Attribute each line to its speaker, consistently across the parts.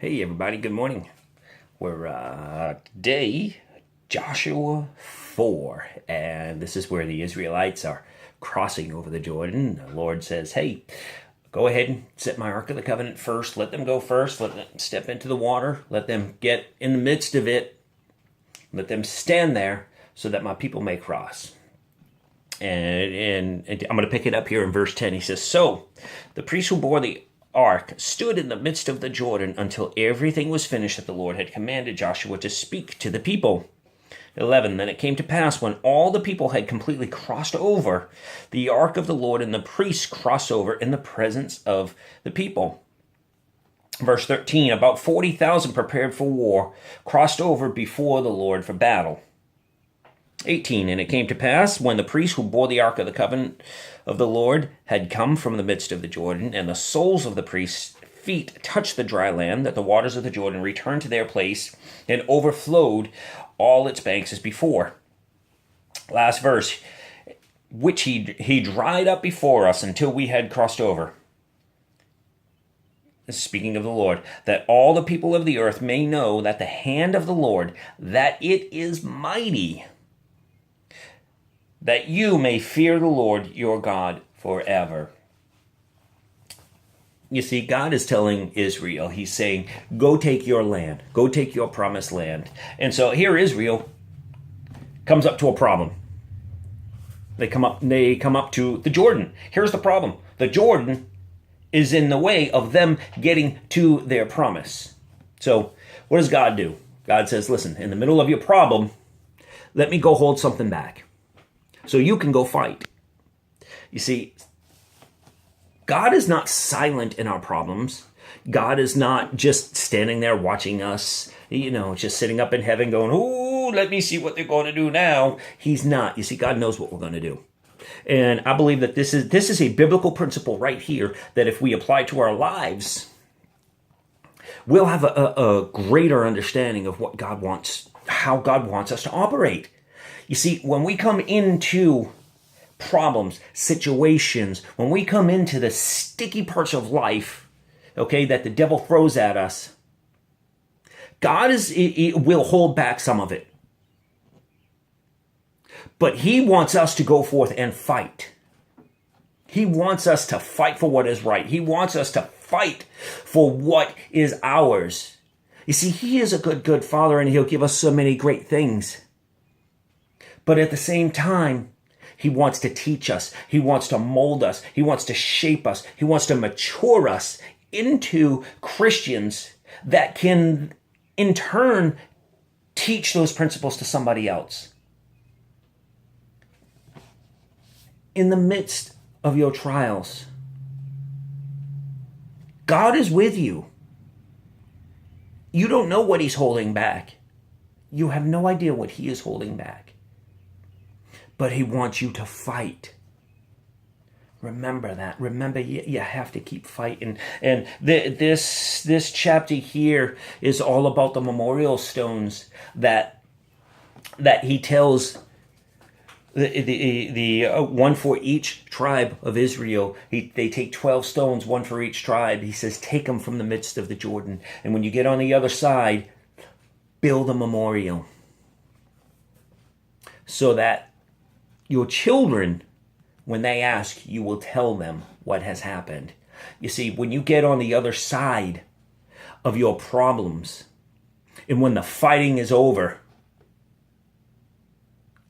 Speaker 1: Hey everybody, good morning. We're today Joshua 4, and this is where the Israelites are crossing over the Jordan. The Lord says, hey, go ahead and set my Ark of the Covenant first. Let them go first. Let them step into the water. Let them get in the midst of it. Let them stand there so that my people may cross. And I'm going to pick it up here in verse 10. He says, so the priests who bore the ark stood in the midst of the Jordan until everything was finished that the Lord had commanded Joshua to speak to the people. 11. Then it came to pass when all the people had completely crossed over, the ark of the Lord and the priests crossed over in the presence of the people. Verse 13. About 40,000 prepared for war crossed over before the Lord for battle. 18. And it came to pass, when the priests who bore the ark of the covenant of the Lord had come from the midst of the Jordan, and the soles of the priests' feet touched the dry land, that the waters of the Jordan returned to their place and overflowed all its banks as before. Last verse. Which he dried up before us until we had crossed over. Speaking of the Lord, that all the people of the earth may know that the hand of the Lord, that it is mighty, that you may fear the Lord your God forever. You see, God is telling Israel, he's saying, go take your land, go take your promised land. And so here Israel comes up to a problem. They come up to the Jordan. Here's the problem. The Jordan is in the way of them getting to their promise. So what does God do? God says, listen, in the middle of your problem, let me go hold something back, so you can go fight. You see, God is not silent in our problems. God is not just standing there watching us, just sitting up in heaven going, ooh, let me see what they're going to do now. He's not. You see, God knows what we're going to do. And I believe that this is a biblical principle right here that if we apply to our lives, we'll have a greater understanding of what God wants, how God wants us to operate. You see, when we come into problems, situations, when we come into the sticky parts of life, okay, that the devil throws at us, God will hold back some of it. But he wants us to go forth and fight. He wants us to fight for what is right. He wants us to fight for what is ours. You see, he is a good father, and he'll give us so many great things. But at the same time, he wants to teach us. He wants to mold us. He wants to shape us. He wants to mature us into Christians that can, in turn, teach those principles to somebody else. In the midst of your trials, God is with you. You don't know what he's holding back. You have no idea what he is holding back. But he wants you to fight. Remember that. Remember, you have to keep fighting. And this chapter here is all about the memorial stones that he tells the one for each tribe of Israel. They take 12 stones, one for each tribe. He says, take them from the midst of the Jordan. And when you get on the other side, build a memorial, so that your children, when they ask, you will tell them what has happened. You see, when you get on the other side of your problems, and when the fighting is over,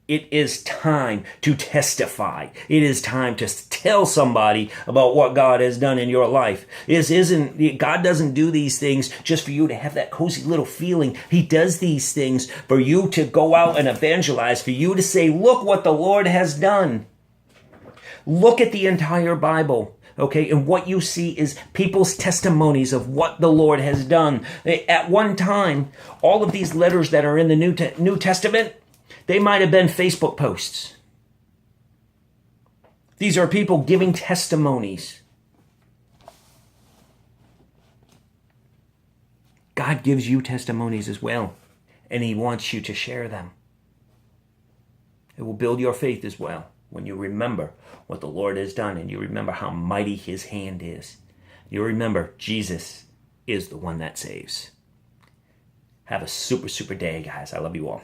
Speaker 1: it is time to testify. It is time to tell somebody about what God has done in your life. God doesn't do these things just for you to have that cozy little feeling. He does these things for you to go out and evangelize, for you to say, look what the Lord has done. Look at the entire Bible. Okay, and what you see is people's testimonies of what the Lord has done. At one time, all of these letters that are in the New Testament, they might have been Facebook posts. These are people giving testimonies. God gives you testimonies as well, and he wants you to share them. It will build your faith as well when you remember what the Lord has done, and you remember how mighty his hand is. You remember Jesus is the one that saves. Have a super, super day, guys. I love you all.